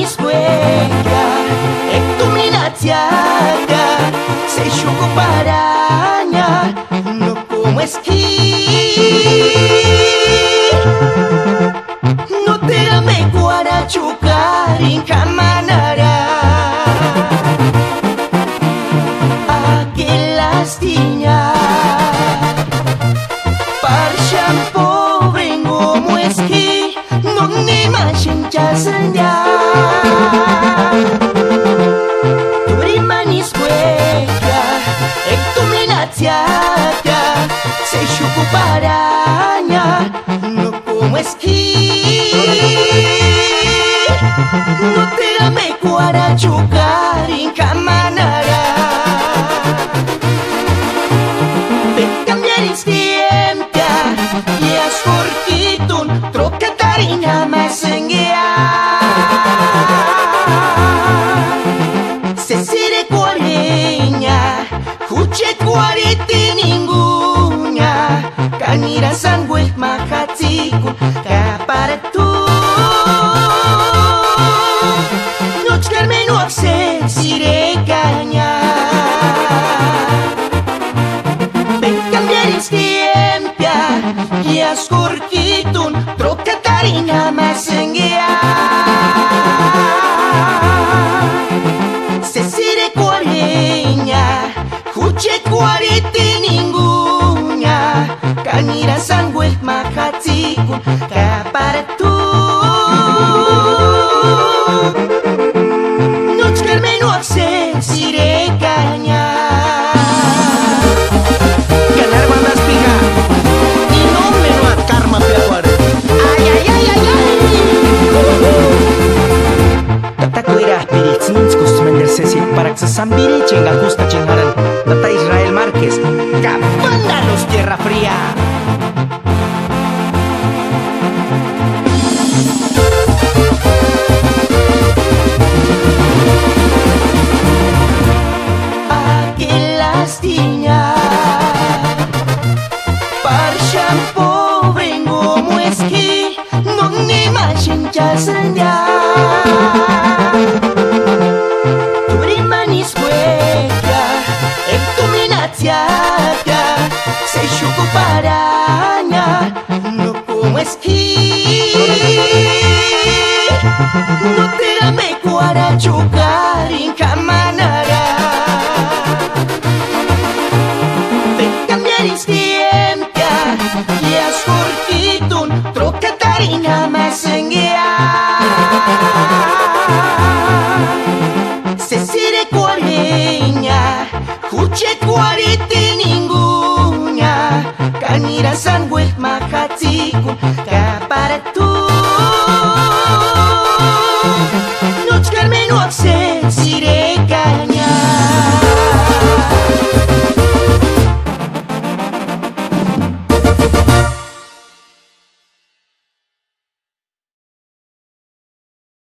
niskweka ektuminatiaga se shugo paranya no como esquí no te me guarachucar en camanara aquelas tiña parchan pobre como esquí no ni machin chasnya Turimaniskweka ektuminatiaga se shugo paranya no como esquí no te me guarachucar en camanara Ven cambiar instinta y as fortitun troca tarina más se sire cuareña cuche cuarete ninguna canira sangue majatiku para tú no no access sire caña Ven cambiar instinta y as corquitun troca tarina más se sire cuareña cuche cuarete ninguna canira sangue majatiku para tú no access sire caña ganar bandas pija y no me no a karma peaguare ay ay ay ay ay tata kuira spirit sinskos mendersesi para que se sambiri chenga justa chengaran tata Israel Márquez capanda los tierra fría tiña parchan pobre como esquí no ni machin chasnya Turimaniskweka ektuminatiaga se shugo paranya no como esquí no te me guarachucar en camanara instinta y as fortitun troca tarina más se sire cuareña cuche cuarete ninguna canira sangue majatiku